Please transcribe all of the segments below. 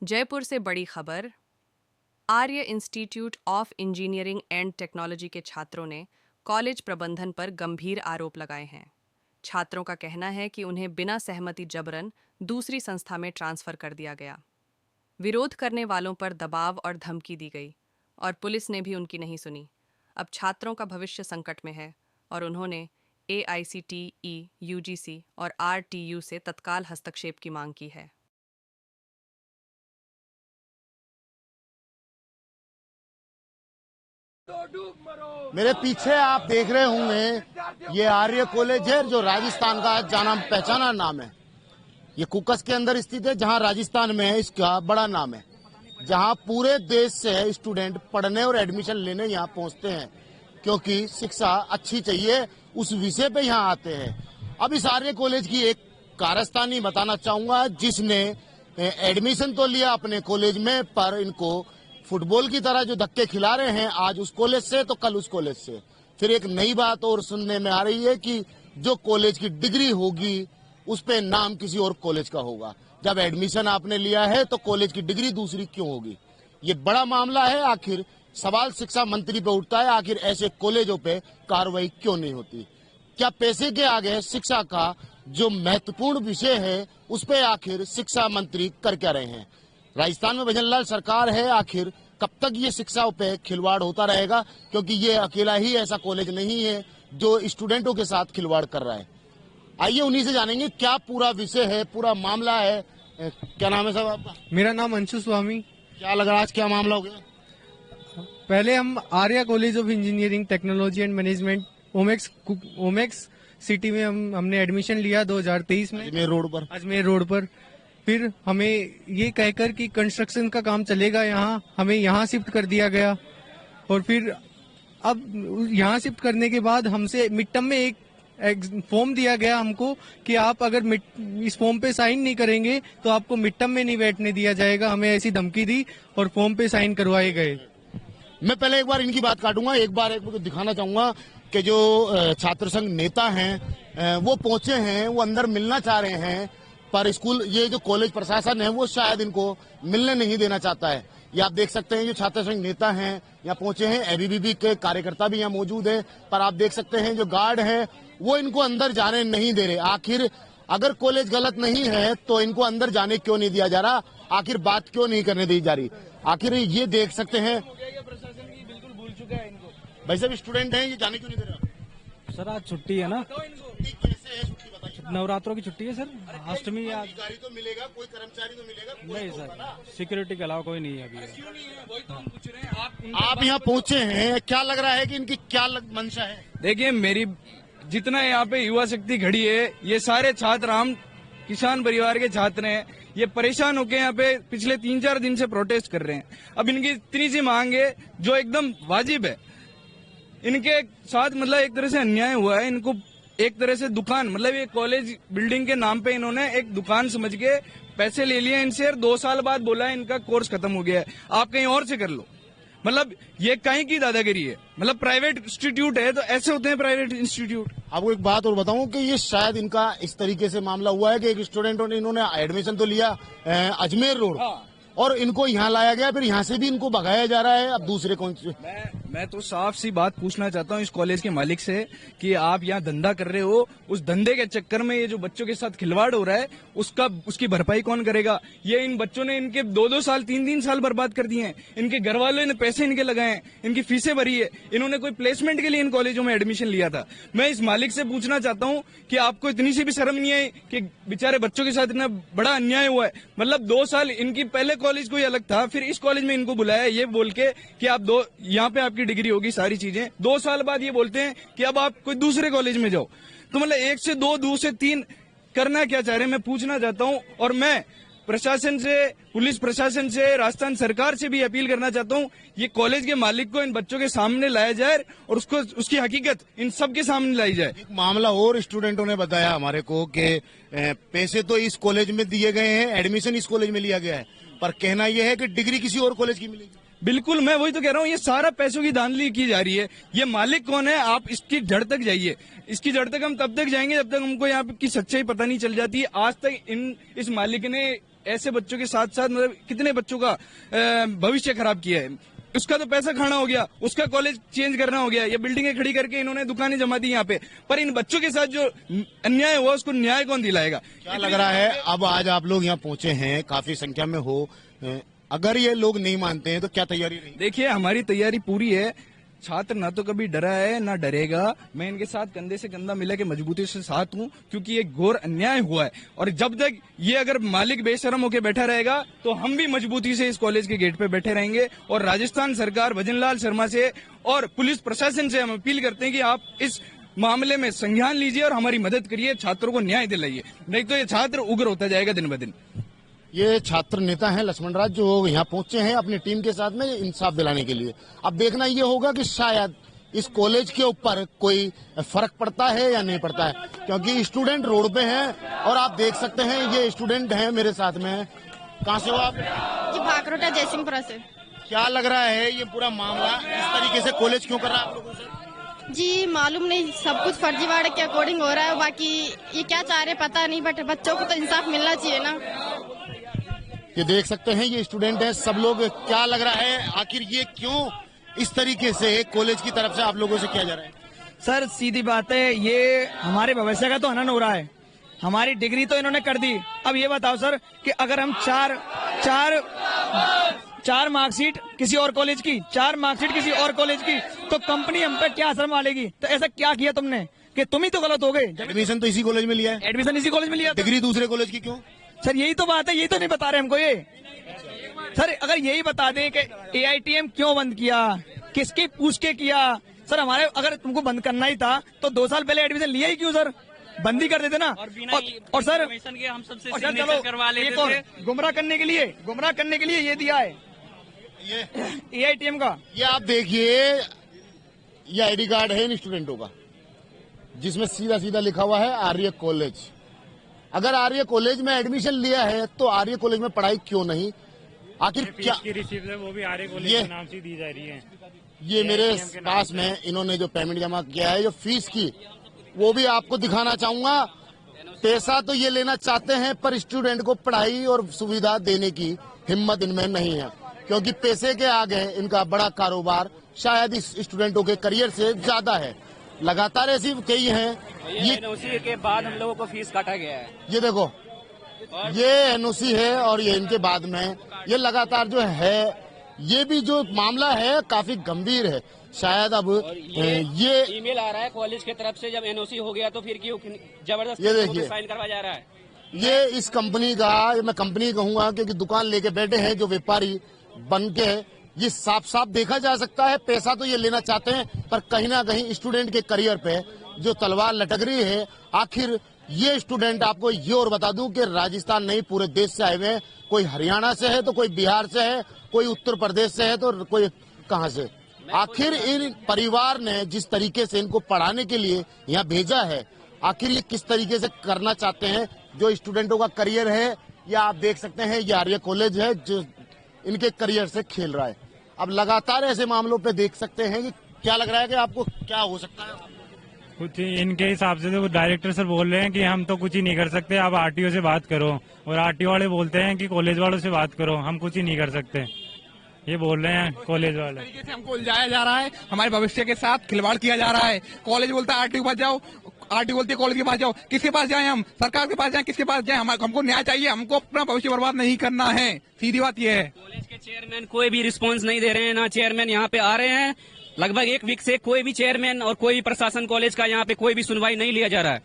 जयपुर से बड़ी खबर। Arya institute of engineering and technology के छात्रों ने कॉलेज प्रबंधन पर गंभीर आरोप लगाए हैं। छात्रों का कहना है कि उन्हें बिना सहमति जबरन दूसरी संस्था में ट्रांसफर कर दिया गया। विरोध करने वालों पर दबाव और धमकी दी गई और पुलिस ने भी उनकी नहीं सुनी। अब छात्रों का भविष्य संकट में है और उन्होंने AICTE, UGC और RTU से तत्काल हस्तक्षेप की मांग की है। मेरे पीछे आप देख रहे होंगे ये आर्य कॉलेज है जो राजस्थान का जाना पहचाना नाम है। ये कुकस के अंदर स्थित है जहां राजस्थान में है, इसका बड़ा नाम है, जहां पूरे देश से स्टूडेंट पढ़ने और एडमिशन लेने यहाँ पहुंचते हैं क्योंकि शिक्षा अच्छी चाहिए, उस विषय पे यहाँ आते हैं। अब इस आर्य कॉलेज की एक कारस्तानी बताना चाहूंगा जिसने एडमिशन तो लिया अपने कॉलेज में, पर इनको फुटबॉल की तरह जो धक्के खिला रहे हैं, आज उस कॉलेज से तो कल उस कॉलेज से। फिर एक नई बात और सुनने में आ रही है कि जो कॉलेज की डिग्री होगी उस पे नाम किसी और कॉलेज का होगा। जब एडमिशन आपने लिया है तो कॉलेज की डिग्री दूसरी क्यों होगी? ये बड़ा मामला है। आखिर सवाल शिक्षा मंत्री पे उठता है, आखिर ऐसे कॉलेजों पे कार्रवाई क्यों नहीं होती? क्या पैसे के आगे शिक्षा का जो महत्वपूर्ण विषय है उस पे आखिर शिक्षा मंत्री कर क्या रहे हैं? राजस्थान में भजन लाल सरकार है, आखिर कब तक ये शिक्षा पे खिलवाड़ होता रहेगा? क्योंकि ये अकेला ही ऐसा कॉलेज नहीं है जो स्टूडेंटों के साथ खिलवाड़ कर रहा है। आइए उन्हीं से जानेंगे क्या पूरा विषय है, पूरा मामला है। क्या नाम है साहब आपका? मेरा नाम अंशु स्वामी। क्या लग रहा है आज क्या मामला हो गया? पहले हम Arya college of engineering technology and management Omaxe city में हमने एडमिशन लिया 2023 में अजमेर रोड पर। फिर हमें ये कहकर कि कंस्ट्रक्शन का काम चलेगा यहाँ, हमें यहाँ शिफ्ट कर दिया गया। और फिर अब यहाँ शिफ्ट करने के बाद हमसे मिड टर्म में एक फॉर्म दिया गया हमको कि आप अगर इस फॉर्म पे साइन नहीं करेंगे तो आपको मिड टर्म में नहीं बैठने दिया जाएगा। हमें ऐसी धमकी दी और फॉर्म पे साइन करवाए गए। मैं पहले एक बार इनकी बात काटूंगा, एक बार एक दिखाना चाहूंगा कि जो छात्र संघ नेता हैं वो पहुंचे हैं, वो अंदर मिलना चाह रहे हैं, पर स्कूल ये जो कॉलेज प्रशासन है वो शायद इनको मिलने नहीं देना चाहता है। ये आप देख सकते हैं जो छात्र संघ नेता हैं यहाँ पहुंचे हैं, ABVP के कार्यकर्ता भी यहाँ मौजूद है, पर आप देख सकते हैं जो गार्ड है वो इनको अंदर जाने नहीं दे रहे। आखिर अगर कॉलेज गलत नहीं है तो इनको अंदर जाने क्यों नहीं दिया जा रहा? आखिर बात क्यों नहीं करने दी जा रही? आखिर ये देख सकते हैं प्रशासन की बिल्कुल भूल चुका है इनको। भाई साहब स्टूडेंट हैं, ये जाने क्यों नहीं दे रहे? सर आज छुट्टी है ना, कैसे है छुट्टी बताइए? नवरात्रों की छुट्टी है सर, अष्टमी या अधिकारी तो मिलेगा, कोई कर्मचारी तो मिलेगा? नहीं सर, सिक्योरिटी के अलावा कोई नहीं है अभी। क्यों नहीं है? वही तो हम पूछ रहे हैं। आप यहाँ पहुँचे हैं, क्या लग रहा है कि इनकी क्या मंशा है? देखिए, मेरी जितना यहाँ पे युवा शक्ति खड़ी है, ये सारे छात्र हम किसान परिवार के छात्र हैं। ये परेशान होकर यहाँ पे पिछले 3-4 दिन से प्रोटेस्ट कर रहे हैं। अब इनकी इतनी सी मांग है जो एकदम वाजिब है। इनके साथ मतलब एक तरह से अन्याय हुआ है। इनको एक तरह से दुकान, मतलब ये कॉलेज बिल्डिंग के नाम पे इन्होंने एक दुकान समझ के पैसे ले लिए इनसे, 2 साल बाद बोला है इनका कोर्स खत्म हो गया है, आप कहीं और से कर लो। मतलब ये कहीं की दादागिरी है। मतलब प्राइवेट इंस्टीट्यूट है तो ऐसे होते हैं प्राइवेट इंस्टीट्यूट। आपको एक बात और बताऊं कि ये शायद इनका इस तरीके से मामला हुआ है कि एक स्टूडेंटों ने इन्होंने एडमिशन तो लिया अजमेर रोड, और इनको यहाँ लाया गया, फिर यहाँ से भी इनको भगाया जा रहा है। अब दूसरे कौन से? मैं तो साफ सी बात पूछना चाहता हूँ इस कॉलेज के मालिक से कि आप यहाँ धंधा कर रहे हो, उस धंधे के चक्कर में ये जो बच्चों के साथ खिलवाड़ हो रहा है उसकी भरपाई कौन करेगा? ये इन बच्चों ने इनके 2-2 साल 3-3 साल बर्बाद कर दिए हैं। इनके घर वालों ने पैसे इनके लगाए हैं, इनकी फीसें भरी है, इन्होंने कोई प्लेसमेंट के लिए इन कॉलेजों में एडमिशन लिया था। मैं इस मालिक से पूछना चाहता हूँ कि आपको इतनी सी भी शर्म नहीं आई कि बेचारे बच्चों के साथ इतना बड़ा अन्याय हुआ है? मतलब 2 साल इनकी पहले कॉलेज कोई अलग था, फिर इस कॉलेज में इनको बुलाया ये बोल के कि आप यहाँ पे आपकी डिग्री होगी, सारी चीजें। 2 साल बाद ये बोलते हैं कि अब आप कोई दूसरे कॉलेज में जाओ। तो मतलब 1 से 2, 2 से 3 करना क्या चाह रहे हैं, मैं पूछना चाहता हूँ। और मैं प्रशासन से, पुलिस प्रशासन से, राजस्थान सरकार से भी अपील करना चाहता हूँ, ये कॉलेज के मालिक को इन बच्चों के सामने लाया जाए और उसकी हकीकत इन सबके सामने लाई जाए। एक मामला और स्टूडेंटों ने बताया हमारे को कि पैसे तो इस कॉलेज में दिए गए हैं, एडमिशन इस कॉलेज में लिया गया है, पर कहना यह है कि डिग्री किसी और कॉलेज की मिलेगी। बिल्कुल, मैं वही तो कह रहा हूँ, ये सारा पैसों की धांधली की जा रही है। ये मालिक कौन है, आप इसकी जड़ तक जाइए। इसकी जड़ तक हम तब तक जाएंगे जब तक हमको यहाँ की सच्चाई पता नहीं चल जाती। आज तक इस मालिक ने ऐसे बच्चों के साथ साथ मतलब कितने बच्चों का भविष्य खराब किया है। उसका तो पैसा खाना हो गया, उसका कॉलेज चेंज करना हो गया, ये बिल्डिंगें खड़ी करके इन्होंने दुकानें जमा दी यहाँ पे, पर इन बच्चों के साथ जो अन्याय हुआ उसको न्याय कौन दिलाएगा? क्या लग रहा है अब आज आप लोग यहाँ पहुंचे हैं, काफी संख्या में हो, अगर ये लोग नहीं मानते हैं तो क्या तैयारी रही? देखिए हमारी तैयारी पूरी है। छात्र ना तो कभी डरा है ना डरेगा। मैं इनके साथ कंधे से कंधा मिला के मजबूती से साथ हूँ, क्योंकि ये घोर अन्याय हुआ है। और जब तक ये अगर मालिक बेशरम होकर बैठा रहेगा तो हम भी मजबूती से इस कॉलेज के गेट पे बैठे रहेंगे। और राजस्थान सरकार भजनलाल शर्मा से और पुलिस प्रशासन से हम अपील करते हैं कि आप इस मामले में संज्ञान लीजिए और हमारी मदद करिए, छात्रों को न्याय दिलाइए, नहीं तो ये छात्र उग्र होता जाएगा दिन ब दिन। ये छात्र नेता हैं लक्ष्मण राज, जो यहाँ पहुंचे हैं अपनी टीम के साथ में इंसाफ दिलाने के लिए। अब देखना ये होगा कि शायद इस कॉलेज के ऊपर कोई फर्क पड़ता है या नहीं पड़ता है, क्योंकि स्टूडेंट रोड पे हैं और आप देख सकते हैं ये स्टूडेंट हैं मेरे साथ में। कहाँ से हो आप? जी भाकरोटा जयसिंहपुरा से। क्या लग रहा है ये पूरा मामला इस तरीके से कॉलेज क्यों कर रहा है आप लोगों से? जी मालूम नहीं, सब कुछ फर्जीवाड़े के अकॉर्डिंग हो रहा है, बाकी ये क्या चाह रहे पता नहीं, बट बच्चों को तो इंसाफ मिलना चाहिए ना। ये देख सकते हैं ये स्टूडेंट है सब लोग। क्या लग रहा है आखिर ये क्यों इस तरीके से कॉलेज की तरफ से आप लोगों से किया जा रहा है? सर सीधी बात है, ये हमारे भविष्य का तो हनन हो रहा है। हमारी डिग्री तो इन्होंने कर दी। अब ये बताओ सर कि अगर हम चार मार्कशीट किसी और कॉलेज की, 4 मार्कशीट किसी और कॉलेज की, तो कंपनी हम पे क्या असर डालेगी? तो ऐसा क्या किया तुमने कि तुम ही तो गलत हो गए? एडमिशन तो इसी कॉलेज में लिया है, एडमिशन इसी कॉलेज में लिया, डिग्री दूसरे कॉलेज की क्यों? सर यही तो बात है, यही तो नहीं बता रहे हमको ये। सर अगर यही बता दें कि AITM क्यों बंद किया, किसके पूछ के किया? सर हमारे अगर तुमको बंद करना ही था तो 2 साल पहले एडमिशन लिया ही क्यों सर? बंद ही कर देते ना। और सर हम सबसे और सर सिग्नेचर चलो करवा लेते एक और थे। गुमराह करने के लिए ये दिया है ये AITM का। ये आप देखिए, ये आईडी कार्ड है इन स्टूडेंटों का, जिसमें सीधा सीधा लिखा हुआ है आर्य कॉलेज। अगर आर्य कॉलेज में एडमिशन लिया है तो आर्य कॉलेज में पढ़ाई क्यों नहीं? आखिर क्या की रिसीप्ट है वो भी आर्य कॉलेज ये- के नाम से दी जा रही है। ये मेरे पास में इन्होंने जो पेमेंट जमा किया है जो फीस की, वो भी आपको दिखाना चाहूंगा। पैसा तो ये लेना चाहते हैं पर स्टूडेंट को पढ़ाई और सुविधा देने की हिम्मत इनमें नहीं है, क्योंकि पैसे के आगे इनका बड़ा कारोबार शायद इस स्टूडेंटों के करियर से ज्यादा है। लगातार ऐसी कई हैं। ये एनओसी के बाद हम लोगों को फीस काटा गया है। ये देखो, ये एनओसी है और ये इनके बाद में ये लगातार जो है, ये भी जो मामला है काफी गंभीर है। शायद अब ये ईमेल आ रहा है कॉलेज की तरफ से, जब एनओसी हो गया तो फिर क्यों जबरदस्ती ये देखिए। साइन करवा जा रहा है? ये इस कंपनी का, मैं कंपनी कहूंगा क्योंकि दुकान लेके बैठे हैं जो व्यापारी बन के, ये साफ साफ देखा जा सकता है। पैसा तो ये लेना चाहते हैं पर कहीं ना कहीं स्टूडेंट के करियर पे जो तलवार लटक रही है। आखिर ये स्टूडेंट, आपको ये और बता दूं कि राजस्थान नहीं पूरे देश से आए हुए हैं। कोई हरियाणा से है तो कोई बिहार से है, कोई उत्तर प्रदेश से है तो कोई कहां से। आखिर इन परिवार ने जिस तरीके से इनको पढ़ाने के लिए यहाँ भेजा है, आखिर ये किस तरीके से करना चाहते हैं जो स्टूडेंटों का करियर है। या आप देख सकते हैं ये आर्य कॉलेज है जो इनके करियर से खेल रहा है। अब लगातार ऐसे मामलों पे देख सकते हैं कि क्या लग रहा है कि आपको क्या हो सकता है? कुछ इनके हिसाब से तो डायरेक्टर सर बोल रहे हैं कि हम तो कुछ ही नहीं कर सकते, आप आरटीओ से बात करो, और आरटीओ वाले बोलते हैं कि कॉलेज वालों से बात करो, हम कुछ ही नहीं कर सकते। ये बोल रहे हैं कॉलेज वाले। तरीके से हमको उलझाया जा रहा है, हमारे भविष्य के साथ खिलवाड़ किया जा रहा है। कॉलेज बोलता है आरटीओ के पास जाओ, आरटीओ बोलती है कॉलेज के पास जाओ। किसके पास जाएं हम? सरकार के पास जाएं? किसके पास जाएं? हमको न्याय चाहिए, हमको अपना भविष्य बर्बाद नहीं करना है। सीधी बात यह है। कॉलेज के चेयरमैन कोई भी रिस्पांस नहीं दे रहे हैं, ना चेयरमैन यहाँ पे आ रहे हैं। लगभग 1 वीक से कोई भी चेयरमैन और कोई भी प्रशासन कॉलेज का यहाँ पे कोई भी सुनवाई नहीं लिया जा रहा है।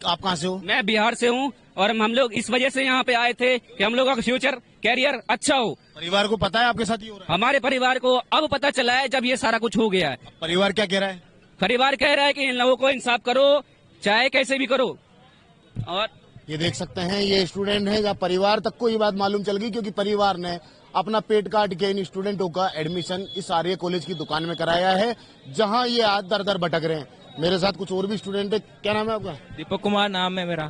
आप कहाँ से हो? मैं बिहार से हूँ और हम लोग इस वजह से यहाँ पे आए थे कि हम लोगों का फ्यूचर कैरियर अच्छा हो। परिवार को पता है आपके साथ ये हो रहा है? हमारे परिवार को अब पता चला है जब ये सारा कुछ हो गया है। परिवार क्या कह रहा है? परिवार कह रहा है कि इन लोगों को इंसाफ करो, चाहे कैसे भी करो। और ये देख सकते हैं ये स्टूडेंट है, जहाँ परिवार तक को ये बात मालूम चल गई क्योंकि परिवार ने अपना पेट काट के इन स्टूडेंटों का एडमिशन इस आर्य कॉलेज की दुकान में कराया है, जहां ये आज दर दर भटक रहे हैं। मेरे साथ कुछ और भी स्टूडेंट है। क्या नाम है आपका? दीपक कुमार नाम है मेरा।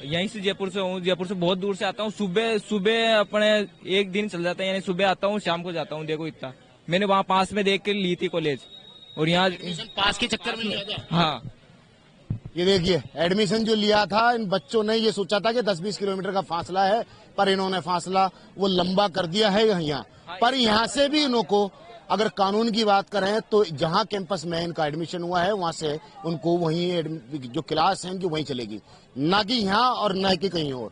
यहीं से जयपुर से हूँ, जयपुर से बहुत दूर से आता हूँ। सुबह अपने एक दिन चल जाता है, यानी सुबह आता हूँ शाम को जाता हूँ। देखो इतना मैंने वहाँ पास में देख के ली थी कॉलेज, और यहाँ पास के चक्कर में लिया था। हाँ, ये देखिए एडमिशन जो लिया था इन बच्चों ने ये सोचा था कि 10-20 किलोमीटर का फासला है, पर इन्होंने फासला वो लंबा कर दिया है यहाँ पर। यहाँ से भी इनको अगर कानून की बात करें तो जहाँ कैंपस में इनका एडमिशन हुआ है वहां से उनको वहीं जो क्लास है इनकी वहीं चलेगी, ना कि यहाँ और ना कि कहीं और।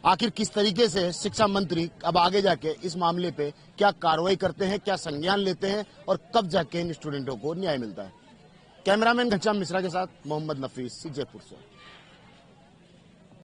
आखिर किस तरीके से शिक्षा मंत्री अब आगे जाके इस मामले पे क्या कार्रवाई करते हैं, क्या संज्ञान लेते हैं और कब जाके इन स्टूडेंटों को न्याय मिलता है। कैमरामैन घनश्याम मिश्रा के साथ मोहम्मद नफीस, जयपुर से।